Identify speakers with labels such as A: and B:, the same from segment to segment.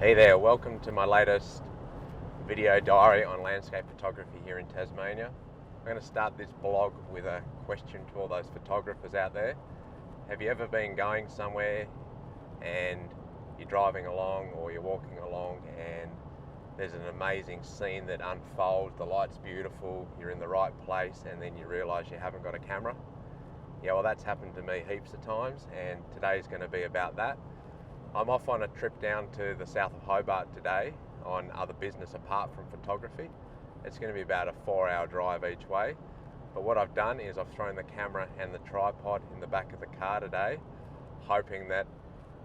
A: Hey there, welcome to my latest video diary on landscape photography here in Tasmania. I'm going to start this blog with a question to all those photographers out there. Have you ever been going somewhere and you're driving along or you're walking along and there's an amazing scene that unfolds, the light's beautiful, you're in the right place, and then you realise you haven't got a camera? Yeah, well, that's happened to me heaps of times, and today's going to be about that. I'm off on a trip down to the south of Hobart today on other business apart from photography. It's going to be about a 4-hour drive each way. But what I've done is I've thrown the camera and the tripod in the back of the car today, hoping that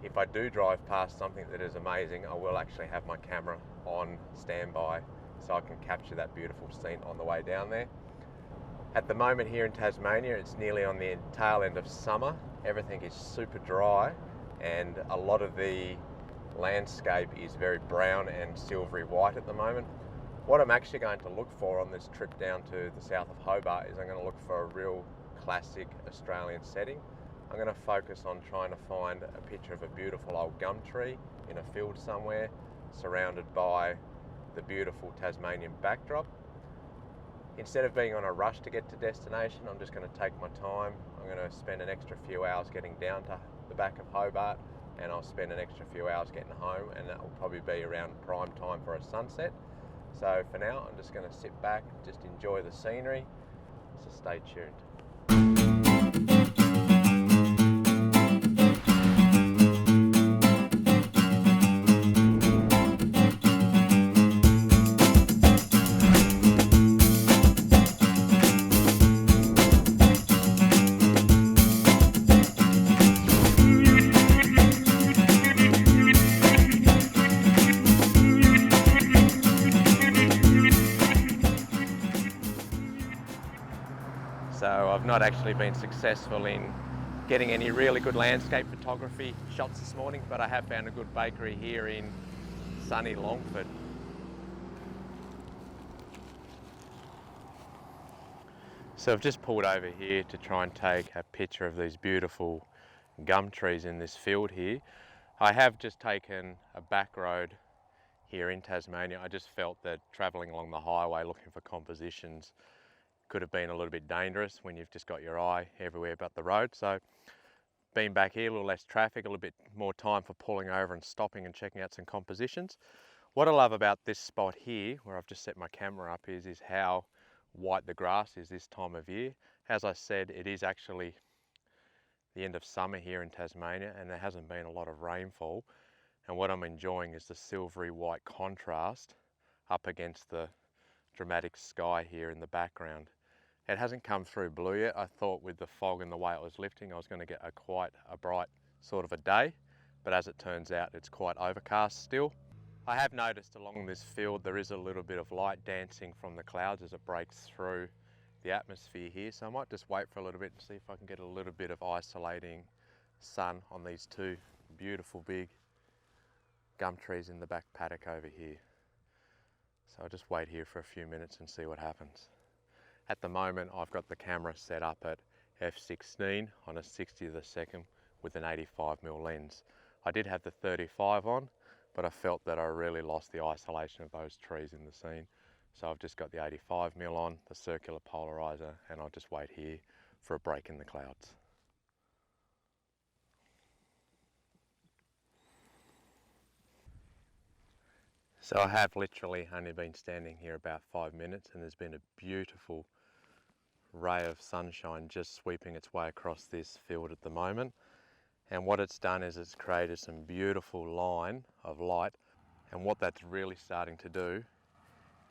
A: if I do drive past something that is amazing, I will actually have my camera on standby so I can capture that beautiful scene on the way down there. At the moment here in Tasmania, it's nearly on the tail end of summer. Everything is super dry, and a lot of the landscape is very brown and silvery white at the moment. What I'm actually going to look for on this trip down to the south of Hobart is I'm going to look for a real classic Australian setting. I'm going to focus on trying to find a picture of a beautiful old gum tree in a field somewhere, surrounded by the beautiful Tasmanian backdrop. Instead of being on a rush to get to destination, I'm just going to take my time. I'm going to spend an extra few hours getting down to the back of Hobart, and I'll spend an extra few hours getting home, and that will probably be around prime time for a sunset. So for now, I'm just going to sit back, just enjoy the scenery, so stay tuned. So I've not actually been successful in getting any really good landscape photography shots this morning, but I have found a good bakery here in sunny Longford. So I've just pulled over here to try and take a picture of these beautiful gum trees in this field here. I have just taken a back road here in Tasmania. I just felt that travelling along the highway looking for compositions could have been a little bit dangerous when you've just got your eye everywhere but the road. So being back here, a little less traffic, a little bit more time for pulling over and stopping and checking out some compositions. What I love about this spot here, where I've just set my camera up, is how white the grass is this time of year. As I said, it is actually the end of summer here in Tasmania, and there hasn't been a lot of rainfall. And what I'm enjoying is the silvery white contrast up against the dramatic sky here in the background. It hasn't come through blue yet. I thought with the fog and the way it was lifting, I was going to get quite a bright sort of a day, but as it turns out, it's quite overcast still. I have noticed along this field there is a little bit of light dancing from the clouds as it breaks through the atmosphere here, so I might just wait for a little bit and see if I can get a little bit of isolating sun on these two beautiful big gum trees in the back paddock over here. So I'll just wait here for a few minutes and see what happens. At the moment, I've got the camera set up at f/16 on a 60th of a second with an 85mm lens. I did have the 35 on, but I felt that I really lost the isolation of those trees in the scene. So I've just got the 85mm on, the circular polarizer, and I'll just wait here for a break in the clouds. So I have literally only been standing here about 5 minutes, and there's been a beautiful ray of sunshine just sweeping its way across this field at the moment. And what it's done is it's created some beautiful line of light, and what that's really starting to do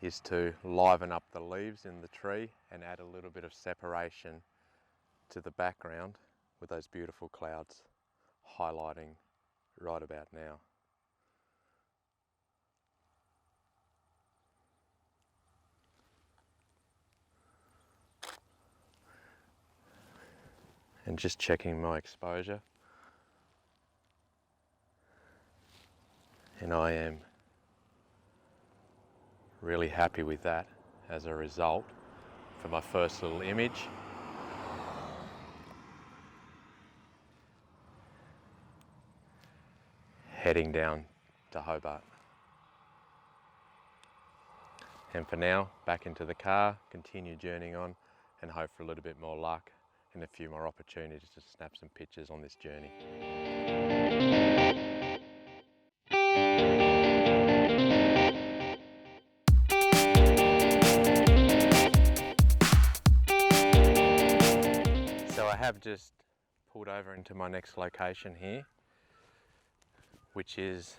A: is to liven up the leaves in the tree and add a little bit of separation to the background with those beautiful clouds highlighting right about now. And just checking my exposure, and I am really happy with that as a result for my first little image. Heading down to Hobart. And for now, back into the car, continue journeying on, and hope for a little bit more luck and a few more opportunities to snap some pictures on this journey. So I have just pulled over into my next location here, which is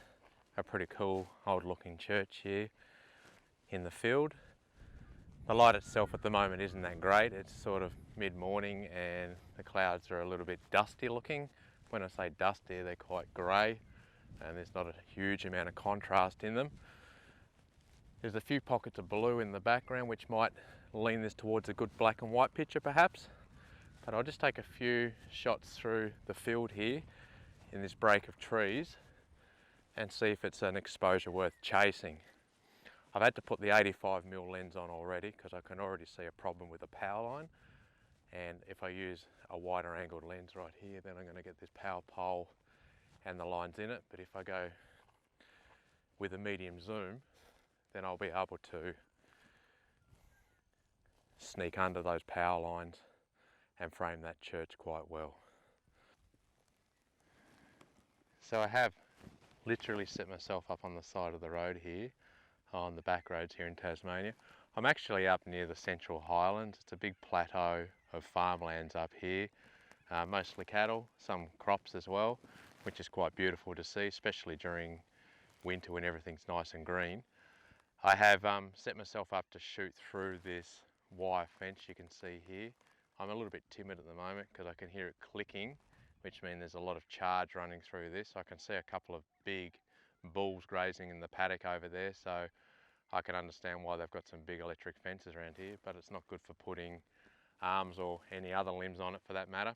A: a pretty cool old looking church here in the field. The light itself at the moment isn't that great. It's sort of mid-morning and the clouds are a little bit dusty looking. When I say dusty, they're quite grey and there's not a huge amount of contrast in them. There's a few pockets of blue in the background which might lean this towards a good black and white picture perhaps. But I'll just take a few shots through the field here in this break of trees and see if it's an exposure worth chasing. I've had to put the 85mm lens on already because I can already see a problem with the power line, and if I use a wider angled lens right here, then I'm going to get this power pole and the lines in it. But if I go with a medium zoom, then I'll be able to sneak under those power lines and frame that church quite well. So I have literally set myself up on the side of the road here, on the back roads here in Tasmania. I'm actually up near the central Highlands. It's a big plateau of farmlands up here, mostly cattle, some crops as well, which is quite beautiful to see, especially during winter when everything's nice and green. I have set myself up to shoot through this wire fence you can see here. I'm a little bit timid at the moment because I can hear it clicking, which means there's a lot of charge running through this. I can see a couple of big bulls grazing in the paddock over there, so I can understand why they've got some big electric fences around here, but it's not good for putting arms or any other limbs on it for that matter.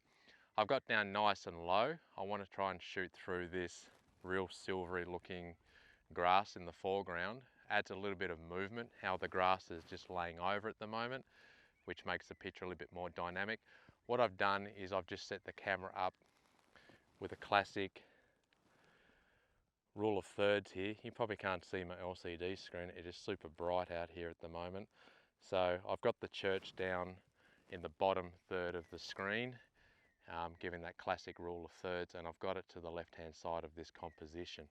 A: I've got down nice and low. I want to try and shoot through this real silvery looking grass in the foreground. Adds a little bit of movement, how the grass is just laying over at the moment, which makes the picture a little bit more dynamic. What I've done is I've just set the camera up with a classic rule of thirds here. You probably can't see my LCD screen, it is super bright out here at the moment. So I've got the church down in the bottom third of the screen, giving that classic rule of thirds, and I've got it to the left hand side of this composition.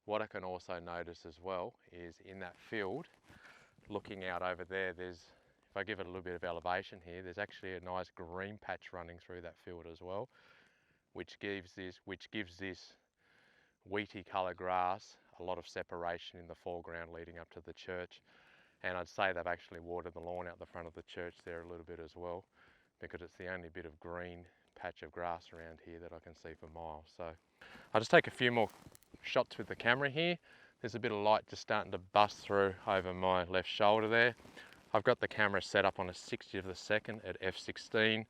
A: What I can also notice as well is in that field, looking out over there, if I give it a little bit of elevation here, there's actually a nice green patch running through that field as well, which gives this wheaty colour grass a lot of separation in the foreground leading up to the church. And I'd say they've actually watered the lawn out the front of the church there a little bit as well, because it's the only bit of green patch of grass around here that I can see for miles. So I'll just take a few more shots with the camera here. There's a bit of light just starting to bust through over my left shoulder there. I've got the camera set up on a 60th of a second at f16.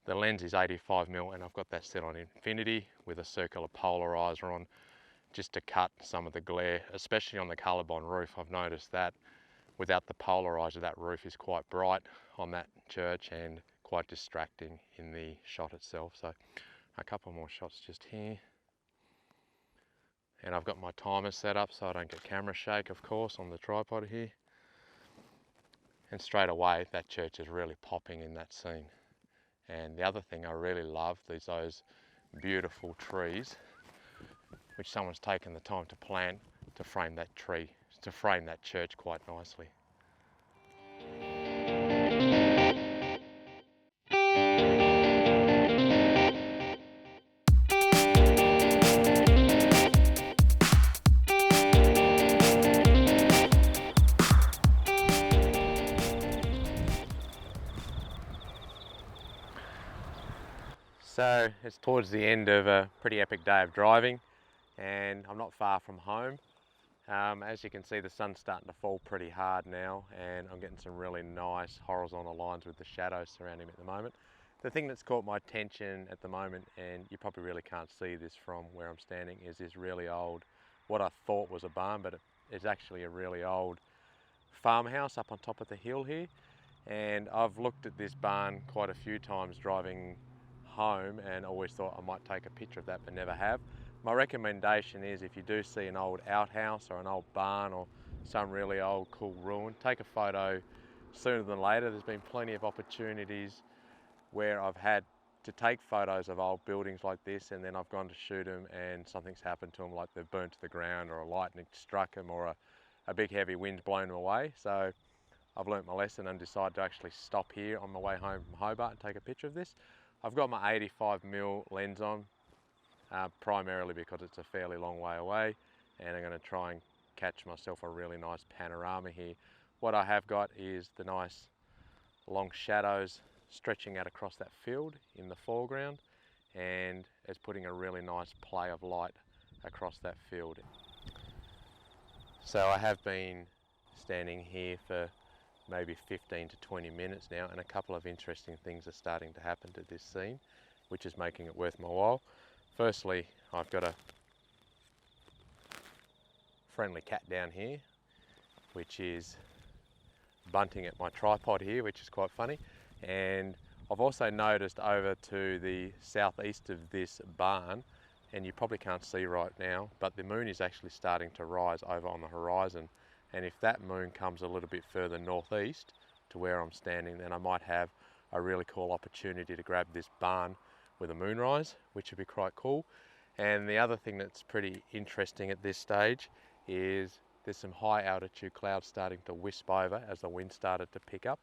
A: The lens is 85mm and I've got that set on infinity with a circular polarizer on, just to cut some of the glare, especially on the Colorbond roof. I've noticed that without the polarizer, that roof is quite bright on that church and quite distracting in the shot itself. So a couple more shots just here. And I've got my timer set up so I don't get camera shake, of course, on the tripod here. And straight away, that church is really popping in that scene. And the other thing I really love is those beautiful trees, which someone's taken the time to plant to frame that tree, to frame that church quite nicely. So it's towards the end of a pretty epic day of driving and I'm not far from home. As you can see, the sun's starting to fall pretty hard now and I'm getting some really nice horizontal lines with the shadows surrounding me at the moment. The thing that's caught my attention at the moment, and you probably really can't see this from where I'm standing, is this really old, what I thought was a barn, but it's actually a really old farmhouse up on top of the hill here. And I've looked at this barn quite a few times driving home and always thought I might take a picture of that, but never have. My recommendation is if you do see an old outhouse or an old barn or some really old cool ruin. Take a photo sooner than later. There's been plenty of opportunities where I've had to take photos of old buildings like this, and then I've gone to shoot them and something's happened to them, like they've burnt to the ground, or a lightning struck them, or a big heavy wind's blown them away. So I've learnt my lesson and decided to actually stop here on my way home from Hobart and take a picture of this. I've got my 85mm lens on, primarily because it's a fairly long way away, and I'm going to try and catch myself a really nice panorama here. What I have got is the nice long shadows stretching out across that field in the foreground, and it's putting a really nice play of light across that field. So I have been standing here for maybe 15 to 20 minutes now, and a couple of interesting things are starting to happen to this scene, which is making it worth my while. Firstly, I've got a friendly cat down here, which is bunting at my tripod here, which is quite funny. And I've also noticed over to the southeast of this barn, and you probably can't see right now, but the moon is actually starting to rise over on the horizon. And if that moon comes a little bit further northeast to where I'm standing, then I might have a really cool opportunity to grab this barn with a moonrise, which would be quite cool. And the other thing that's pretty interesting at this stage is there's some high altitude clouds starting to wisp over as the wind started to pick up,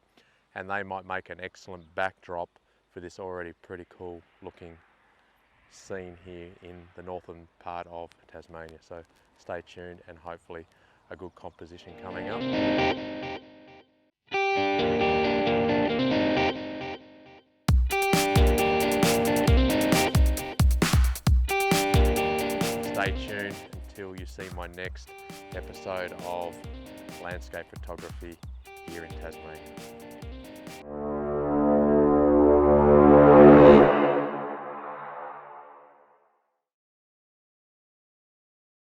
A: and they might make an excellent backdrop for this already pretty cool looking scene here in the northern part of Tasmania. So stay tuned, and hopefully a good composition coming up. Stay tuned until you see my next episode of landscape photography here in Tasmania.